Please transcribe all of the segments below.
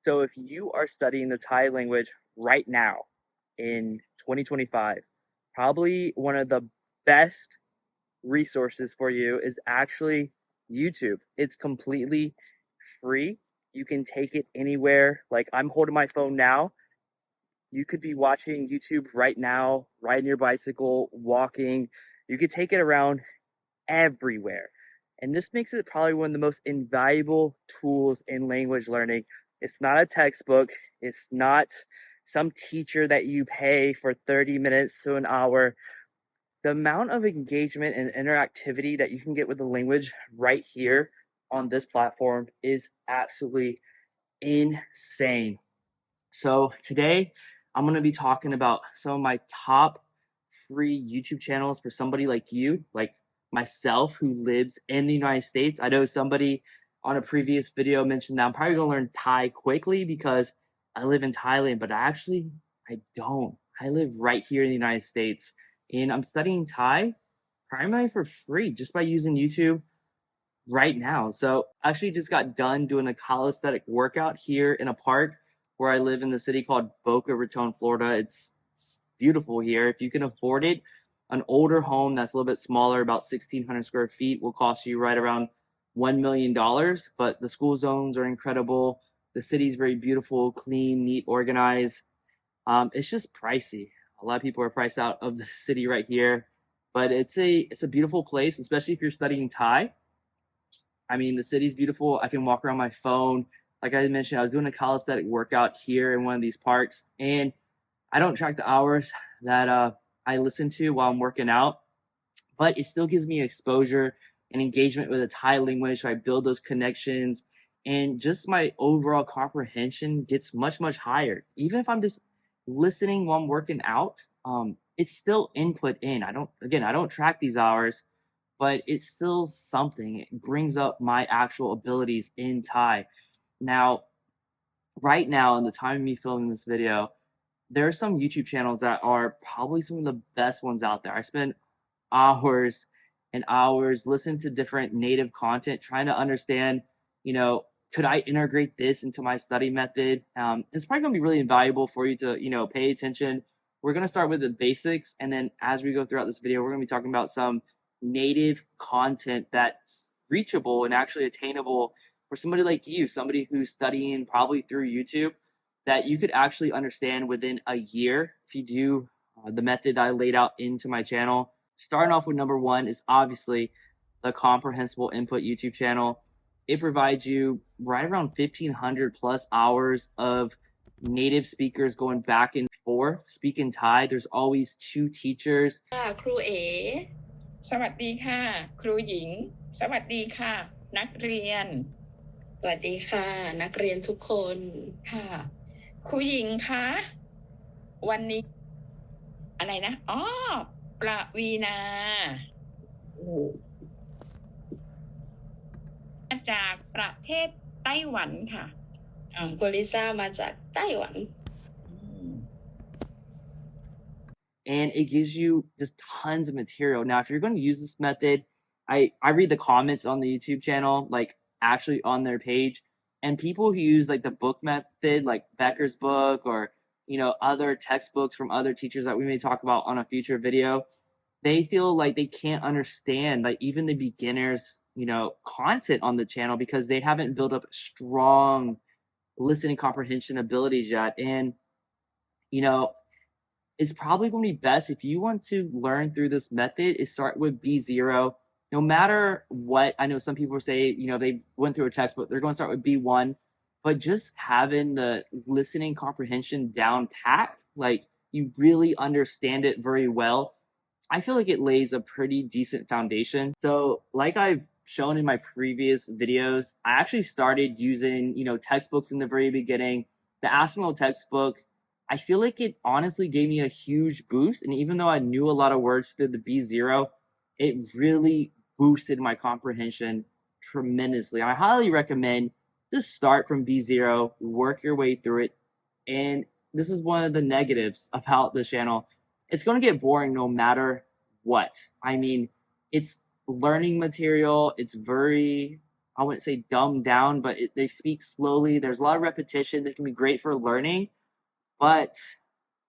So if you are studying the Thai language right now in 2025, probably one of the best resources for you is actually YouTube. It's completely free. You can take it anywhere. Like I'm holding my phone now. You could be watching YouTube right now, riding your bicycle, walking. You could take it around everywhere. And this makes it probably one of the most invaluable tools in language learning. It's not a textbook. It's not some teacher that you pay for 30 minutes to an hour. The amount of engagement and interactivity that you can get with the language right here on this platform is absolutely insane. So today I'm going to be talking about some of my top free YouTube channels for somebody like you, like myself, who lives in the United States. I know somebody on a previous video mentioned that I'm probably going to learn Thai quickly because I live in Thailand, but actually I don't. I live right here in the United States and I'm studying Thai primarily for free just by using YouTube right now. So I actually just got done doing a calisthenic workout here in a park where I live in the city called Boca Raton, Florida. It's beautiful here. If you can afford it, an older home that's a little bit smaller, about 1,600 square feet, will cost you right around $1 million. But the school zones are incredible. The city's very beautiful, clean, neat, organized. It's just pricey. A lot of people are priced out of the city right here, but it's a beautiful place, especially if you're studying Thai. I mean, the city's beautiful. I can walk around my phone. Like I mentioned, I was doing a calisthenic workout here in one of these parks, and I don't track the hours that I listen to while I'm working out, but it still gives me exposure and engagement with the Thai language. So I build those connections, and just my overall comprehension gets much, much higher. Even if I'm just listening while I'm working out, it's still input in. I don't track these hours, but it's still something. It brings up my actual abilities in Thai. Now, right now, in the time of me filming this video, there are some YouTube channels that are probably some of the best ones out there. I spend hours and hours listening to different native content, trying to understand, could I integrate this into my study method? It's probably going to be really invaluable for you to, pay attention. We're going to start with the basics. And then as we go throughout this video, we're going to be talking about some native content that's reachable and actually attainable for somebody like you, somebody who's studying probably through YouTube, that you could actually understand within a year if you do the method that I laid out into my channel. Starting off with number one is obviously the Comprehensible Input YouTube channel. It provides you right around 1,500 plus hours of native speakers going back and forth, speaking Thai. There's always two teachers. ครูเอ๋สวัสดีค่ะครูหญิงสวัสดีค่ะนักเรียนสวัสดีค่ะนักเรียนทุกคนค่ะครูหญิงคะวันนี้อะไรนะประวีณามาจากประเทศไต้หวันค่ะคุณลิซ่ามาจากไต้หวัน And it gives you just tons of material. Now, if you're going to use this method, I read the comments on the YouTube channel, like actually on their page, and people who use like the book method, like Becker's book or, other textbooks from other teachers that we may talk about on a future video, they feel like they can't understand like even the beginners, content on the channel because they haven't built up strong listening comprehension abilities yet. And, it's probably going to be best if you want to learn through this method is start with B0. No matter what, I know some people say, they went through a textbook, they're going to start with B1, but just having the listening comprehension down pat, like you really understand it very well, I feel like it lays a pretty decent foundation. So like I've shown in my previous videos, I actually started using, textbooks in the very beginning. The Aspinall textbook, I feel like it honestly gave me a huge boost. And even though I knew a lot of words through the B0, it really boosted my comprehension tremendously. I highly recommend just start from B0, work your way through it. And this is one of the negatives about the channel. It's going to get boring no matter what. I mean, it's learning material. It's very I wouldn't say dumbed down, but they speak slowly. There's a lot of repetition that can be great for learning, but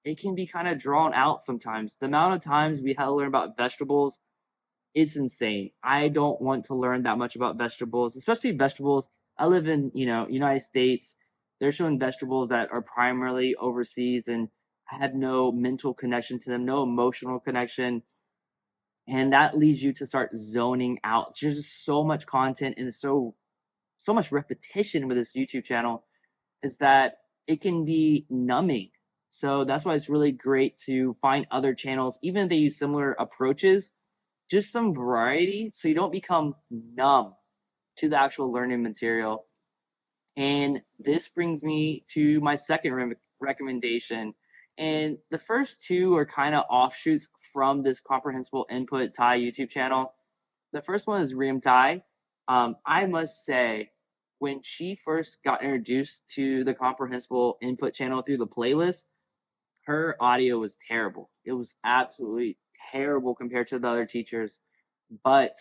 it can be kind of drawn out sometimes. The amount of times we had to learn about vegetables, it's insane. I don't want to learn that much about vegetables, especially vegetables. I live in, United States. They're showing vegetables that are primarily overseas, and I have no mental connection to them, no emotional connection. And that leads you to start zoning out. There's just so much content and so much repetition with this YouTube channel is that it can be numbing. So that's why it's really great to find other channels, even if they use similar approaches, just some variety so you don't become numb to the actual learning material. And this brings me to my second recommendation. And the first two are kind of offshoots from this Comprehensible Input Thai YouTube channel. The first one is Riam Thai. I must say, when she first got introduced to the Comprehensible Input channel through the playlist, her audio was terrible. It was absolutely terrible compared to the other teachers. But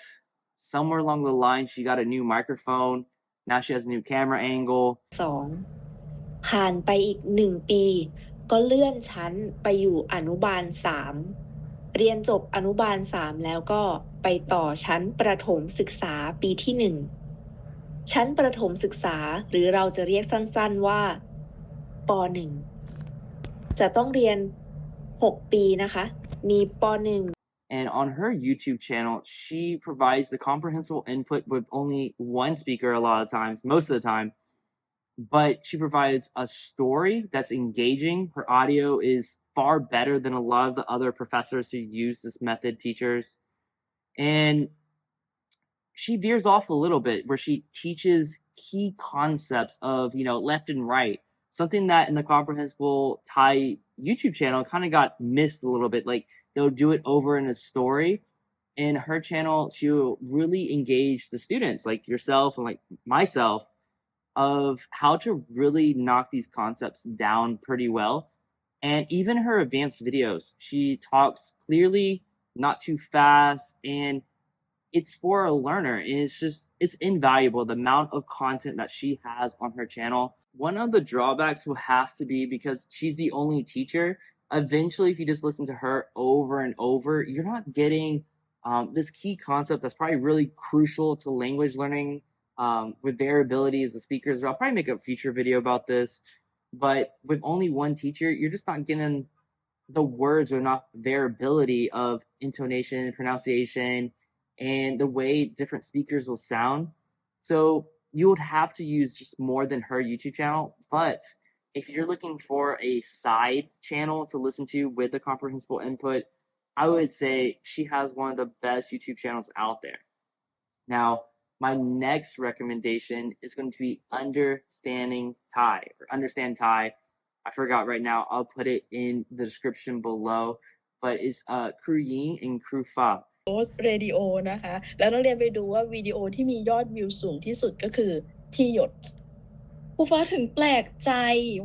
somewhere along the line, she got a new microphone. Now she has a new camera angle. 2 ผ่านไปอีก1 ปีก็เลื่อนชั้นไปอยู่อนุบาล 3 เรียนจบอนุบาล 3 แล้วก็ไปต่อชั้นประถมศึกษาปีที่ 1 ชั้นประถมศึกษาหรือเราจะเรียกสั้นๆว่าป .1 จะต้องเรียน 6 ปีนะคะมีป .1 And on her YouTube channel, she provides the comprehensible input with only one speaker a lot of times, most of the time. But she provides a story that's engaging. Her audio is far better than a lot of the other professors who use this method, teachers. And she veers off a little bit where she teaches key concepts of, left and right. Something that in the Comprehensible Thai YouTube channel kind of got missed a little bit. Like they'll do it over in a story. In her channel, she'll really engage the students like yourself and like myself of how to really knock these concepts down pretty well. And even her advanced videos, she talks clearly, not too fast, and it's for a learner. And it's invaluable, the amount of content that she has on her channel. One of the drawbacks will have to be because she's the only teacher. Eventually, if you just listen to her over and over, you're not getting this key concept that's probably really crucial to language learning with variability of the speakers. I'll probably make a future video about this. But with only one teacher, you're just not getting the words or not variability of intonation, pronunciation, and the way different speakers will sound. So you would have to use just more than her YouTube channel. But if you're looking for a side channel to listen to with the comprehensible input, I would say she has one of the best YouTube channels out there. Now, my next recommendation is going to be Understand Thai. I forgot right now. I'll put it in the description below. But it's Cru Ying and Cru Fa. เรดิโอนะคะแล้วนักเรียนไปดูว่าวิดีโอที่มียอดวิวสูงที่สุดก็คือที่หยดครูฟ้าถึงแปลกใจ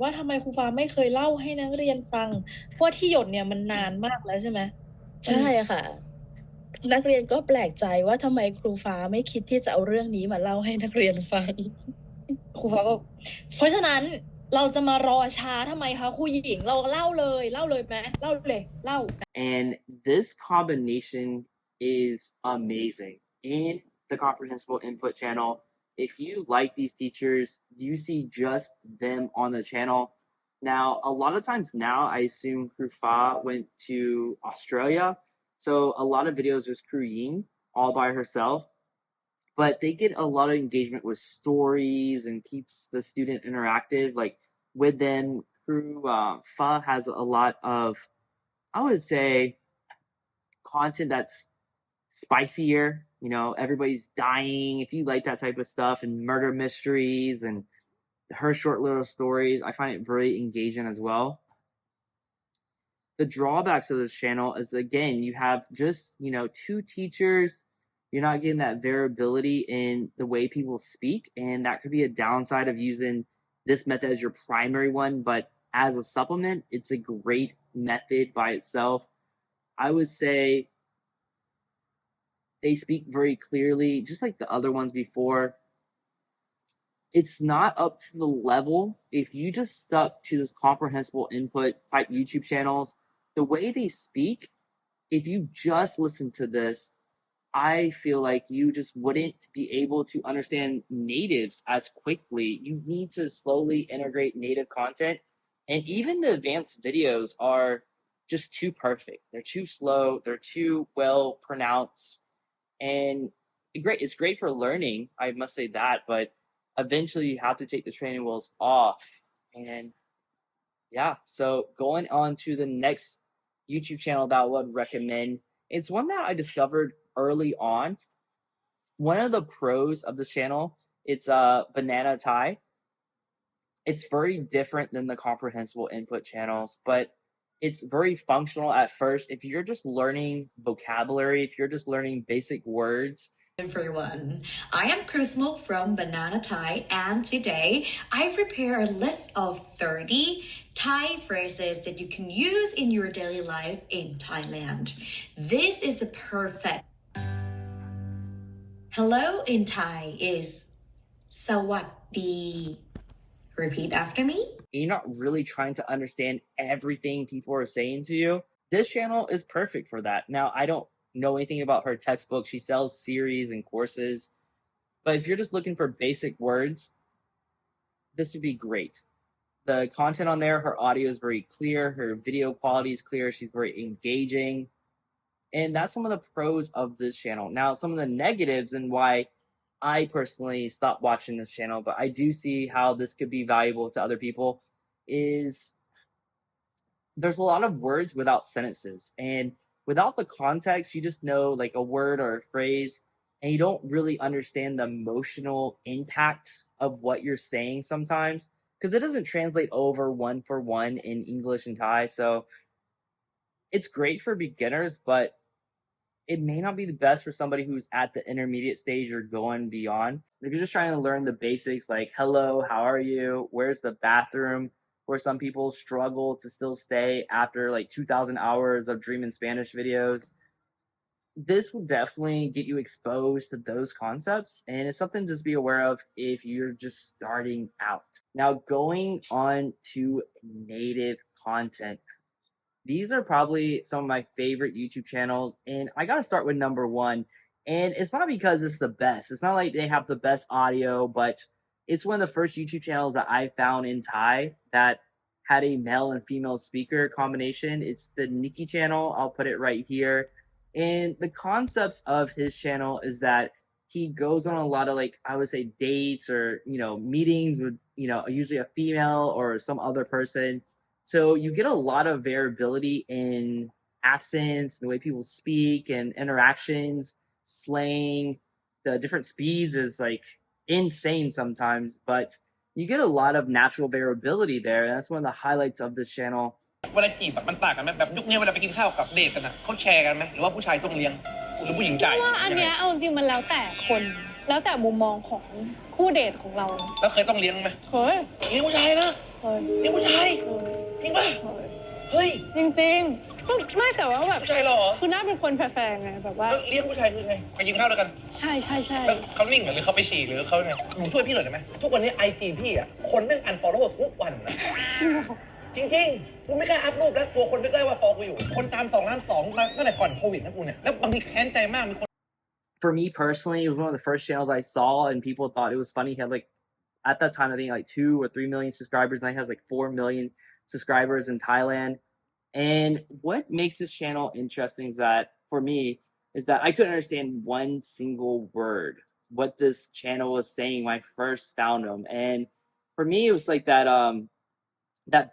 ว่าทำไมครูฟ้าไม่เคยเล่าให้นักเรียนฟังเพราะที่หยดเนี่ยมันนานมากแล้วใช่ไหมใช่ค่ะนักเรียนก็แปลกใจว่าทำไมครูฟ้าไม่คิดที่จะเอาเรื่องนี้มาเล่าให้นักเรียนฟังครูฟ้าก็เพราะฉะนั้นเราจะมารอช้าทำไมคะครูหญิงเราเล่าเลยไหมเล่าเลยเล่า And this combination is amazing in the comprehensible input channel. If you like these teachers, you see just them on the channel. Now, a lot of times now, I assume Cru Fa went to Australia. So a lot of videos is Cru Ying all by herself. But they get a lot of engagement with stories and keeps the student interactive. Like with them, Cru Fa has a lot of, I would say, content that's spicier. Everybody's dying. If you like that type of stuff and murder mysteries and her short little stories, I find it very engaging as well. The drawbacks of this channel is, again, you have just, two teachers. You're not getting that variability in the way people speak, and that could be a downside of using this method as your primary one. But as a supplement, it's a great method by itself. I would say they speak very clearly, just like the other ones before. it's not up to the level. If you just stuck to this comprehensible input type YouTube channels, the way they speak, if you just listen to this, I feel like you just wouldn't be able to understand natives as quickly. You need to slowly integrate native content. And even the advanced videos are just too perfect. They're too slow, they're too well pronounced. And it's great for learning, I must say that, but eventually you have to take the training wheels off. And yeah, so going on to the next YouTube channel that I would recommend, it's one that I discovered early on. One of the pros of this channel, it's Banana Thai. It's very different than the comprehensible input channels, but it's very functional at first. If you're just learning vocabulary, if you're just learning basic words. Everyone, I am Chrismo from Banana Thai, and today I prepare a list of 30 Thai phrases that you can use in your daily life in Thailand. This is the perfect. Hello in Thai is Sawadee. Repeat after me. You're not really trying to understand everything people are saying to you. This channel is perfect for that. Now, I don't know anything about her textbook. She sells series and courses. But if you're just looking for basic words, this would be great. The content on there, her audio is very clear. Her video quality is clear. She's very engaging. And that's some of the pros of this channel. Now, some of the negatives and why I personally stopped watching this channel, but I do see how this could be valuable to other people, is there's a lot of words without sentences. And without the context, you just know like a word or a phrase, and you don't really understand the emotional impact of what you're saying sometimes, because it doesn't translate over one for one in English and Thai. So it's great for beginners, but it may not be the best for somebody who's at the intermediate stage or going beyond. If you're just trying to learn the basics like hello, how are you, where's the bathroom, where some people struggle to still stay after like 2,000 hours of Dreaming Spanish videos, this will definitely get you exposed to those concepts. And it's something to just be aware of if you're just starting out. Now, going on to native content. These are probably some of my favorite YouTube channels, and I gotta start with number one. And it's not because it's the best. It's not like they have the best audio, but it's one of the first YouTube channels that I found in Thai that had a male and female speaker combination. It's the Nicky channel. I'll put it right here. And the concepts of his channel is that he goes on a lot of like, I would say dates or, meetings with, usually a female or some other person. So you get a lot of variability in accents, the way people speak and interactions, slang. The different speeds is like insane sometimes, but you get a lot of natural variability there. And that's one of the highlights of this channel. เวลาจีบแบบมันต่างกันไหมแบบยุคนี้เวลาไปกินข้าวกับเดทกันเขาแชร์กันไหมหรือว่าผู้ชายต้องเลี้ยงหรือผู้หญิงจ่ายว่าอันเนี้ยเอาจริงมันแล้วแต่คนแล้วแต่มุมมองของคู่เดทของเราแล้วเคยต้องเลี้ยงไหมเคยเลี้ยงผู้ชายนะเคยเลี้ยงผู้ชายจริงป่ะเฮ้ยจริงๆก็ไม่แต่ว่าแบบผู้ชายหรอคือน่าเป็นคนแฟร์ๆไงแบบว่าเลี้ยงผู้ชายคือไงไปกินข้าวด้วยกันใช่เขานิ่งหรือเขาไปฉี่หรือเขาไงหนูช่วยพี่หน่อยได้ไหมทุกวันนี้ IG พี่อ่ะคนแม่งอันฟอลโล่ทุกวันนะจริงเหรอจริงๆกูไม่กล้าอัพรูปแล้วกลัวคนไม่ได้ว่าฟอลกูอยู่คนตาม2 ล้าน 2ตั้งแต่ก่อนโควิดนะกูเนี่ยแล้วบางทีแค้นใจมากมีคน For me personally, it was one of the first channels I saw, and people thought it was funny. He had like, at that time, I think like 2 or 3 million subscribers, and he has like 4 million subscribers in Thailand. And what makes this channel interesting is that, for me, is that I couldn't understand one single word, what this channel was saying when I first found him. And for me, it was like that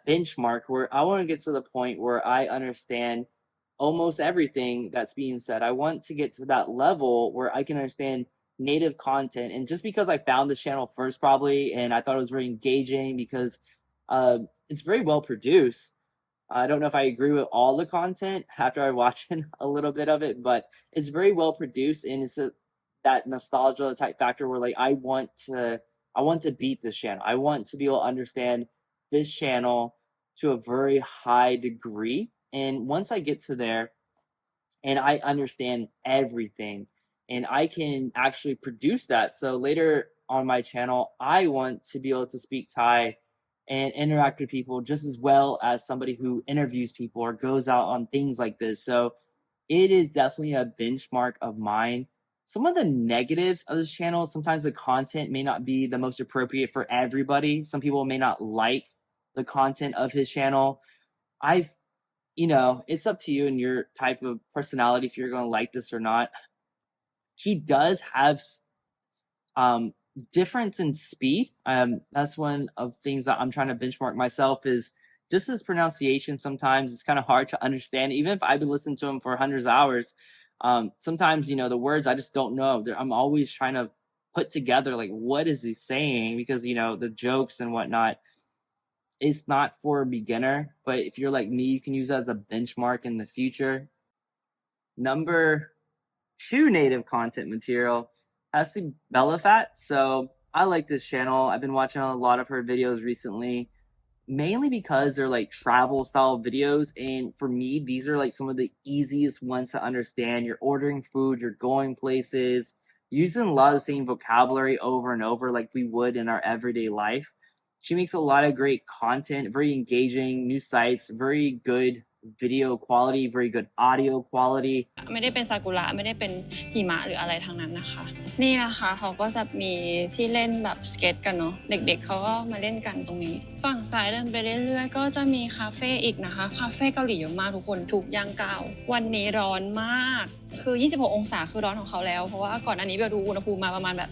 benchmark where I want to get to the point where I understand almost everything that's being said. I want to get to that level where I can understand native content. And just because I found this channel first, probably, and I thought it was very engaging because it's very well produced. I don't know if I agree with all the content after I watched a little bit of it, but it's very well produced, and it's that nostalgia type factor where like I want to beat this channel. I want to be able to understand this channel to a very high degree. And once I get to there and I understand everything and I can actually produce that. So later on my channel, I want to be able to speak Thai and interact with people just as well as somebody who interviews people or goes out on things like this. So it is definitely a benchmark of mine. Some of the negatives of this channel, sometimes the content may not be the most appropriate for everybody. Some people may not like the content of his channel. It's up to you and your type of personality if you're going to like this or not. He does have difference in speed. That's one of things that I'm trying to benchmark myself is just his pronunciation. Sometimes it's kind of hard to understand, even if I've been listening to him for hundreds of hours. Sometimes, the words I just don't know. I'm always trying to put together, like, what is he saying? Because, the jokes and whatnot, it's not for a beginner, but if you're like me, you can use that as a benchmark in the future. Number 2 native content material has to be Belle Phat. So I like this channel. I've been watching a lot of her videos recently, mainly because they're like travel style videos. And for me, these are like some of the easiest ones to understand. You're ordering food, you're going places, using a lot of the same vocabulary over and over like we would in our everyday life. She makes a lot of great content, very engaging, new sites, very good video quality, very good audio quality. ไม่ได้เป็นซากุระไม่ได้เป็นหิมะหรืออะไรทั้งนั้นนะคะนี่นะคะเขาก็จะมีที่เล่นแบบสเก็ตกันเนาะเด็กๆเขาก็มาเล่นกันตรงนี้ฝั่งซ้ายเดินไปเรื่อยๆก็จะมีคาเฟ่อีกนะคะคาเฟ่เกาหลีเยอะมากทุกคนทุกย่างก้าววันนี้ร้อนมากคือ26องศาคือร้อนของเขาแล้วเพราะว่าก่อนหน้านี้เบลดูอุณหภูมิมาประมาณแบบ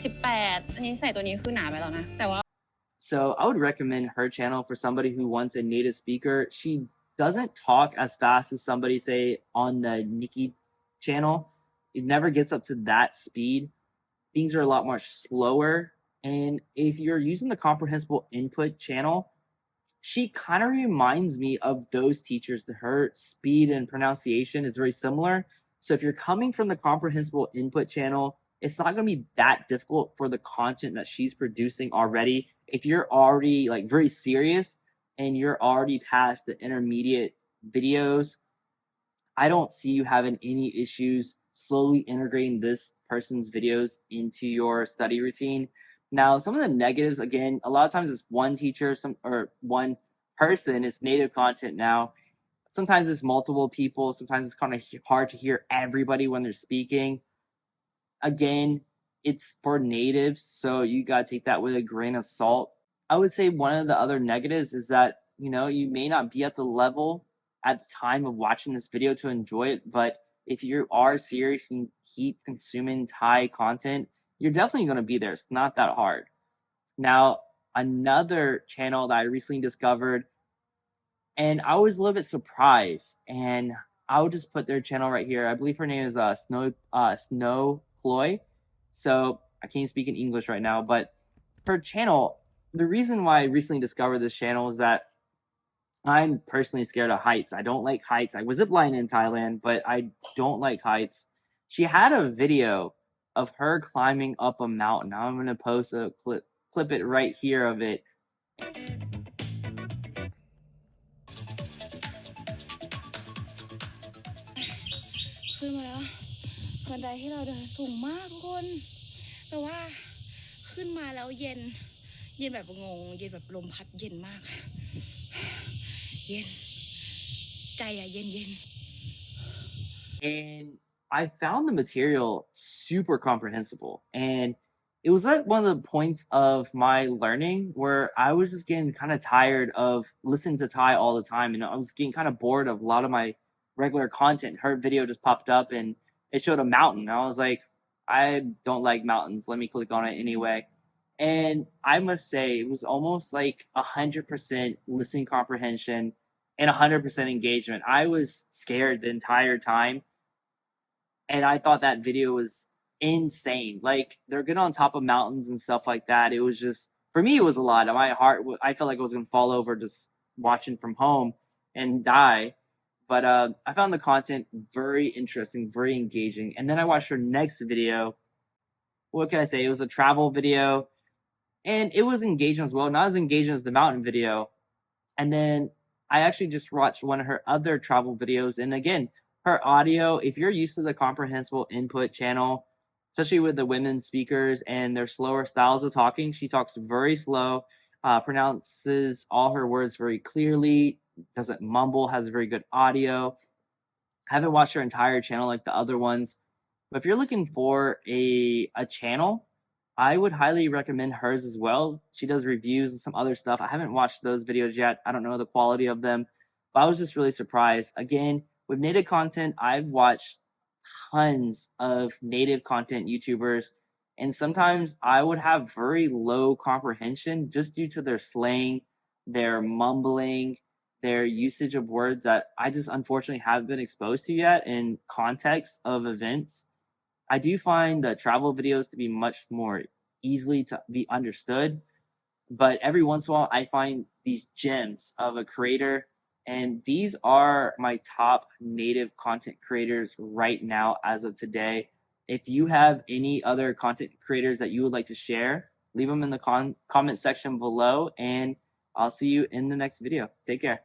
17-18อันนี้ใส่ตัวนี้คือหนาไปแล้วนะแต่ว่า So I would recommend her channel for somebody who wants a native speaker. She doesn't talk as fast as somebody say on the Nicky channel. It never gets up to that speed. Things are a lot more slower. And if you're using the Comprehensible Input channel, she kind of reminds me of those teachers. Her speed and pronunciation is very similar. So if you're coming from the Comprehensible Input channel, it's not going to be that difficult for the content that she's producing already. If you're already like very serious and you're already past the intermediate videos, I don't see you having any issues slowly integrating this person's videos into your study routine. Now, some of the negatives, again, a lot of times it's one teacher or one person. It's native content now. Sometimes it's multiple people. Sometimes it's kind of hard to hear everybody when they're speaking. Again, it's for natives, so you got to take that with a grain of salt. I would say one of the other negatives is that, you may not be at the level at the time of watching this video to enjoy it, but if you are serious and keep consuming Thai content, you're definitely going to be there. It's not that hard. Now, another channel that I recently discovered, and I was a little bit surprised, and I would just put their channel right here. I believe her name is Snow Ploy. So I can't speak in English right now, but her channel, the reason why I recently discovered this channel is that I'm personally scared of heights. I don't like heights. I was ziplining in Thailand, but I don't like heights. She had a video of her climbing up a mountain. Now I'm going to post a clip it right here of it. ขึ้นมาแล้วบันไดที่เราเดินสูงมากทุกคนแต่ว่าขึ้นมาแล้วเย็นแบบงงเย็นแบบลมพัดเย็นมากเย็นใจเย็น And I found the material super comprehensible, and it was like one of the points of my learning where I was just getting kind of tired of listening to Thai all the time, and I was getting kind of bored of a lot of my regular content. Her video just popped up and it showed a mountain. I was like, I don't like mountains. Let me click on it anyway. And I must say, it was almost like 100% listening comprehension and 100% engagement. I was scared the entire time. And I thought that video was insane. Like, they're good on top of mountains and stuff like that. It was just, for me, it was a lot. My heart, I felt like I was going to fall over just watching from home and die. But I found the content very interesting, very engaging. And then I watched her next video. What can I say? It was a travel video. And it was engaging as well. Not as engaging as the mountain video. And then I actually just watched one of her other travel videos. And again, her audio, if you're used to the Comprehensible Input channel, especially with the women speakers and their slower styles of talking. She talks very slow, pronounces all her words very clearly, doesn't mumble, has very good audio. Haven't watched her entire channel like the other ones, but if you're looking for a channel, I would highly recommend hers as well. She does reviews and some other stuff. I haven't watched those videos yet. I don't know the quality of them, but I was just really surprised. Again, with native content, I've watched tons of native content YouTubers, and sometimes I would have very low comprehension just due to their slang, their mumbling, their usage of words that I just unfortunately haven't been exposed to yet in context of events. I do find the travel videos to be much more easily to be understood, but every once in a while I find these gems of a creator, and these are my top native content creators right now as of today. If you have any other content creators that you would like to share, leave them in the comment section below, and I'll see you in the next video. Take care.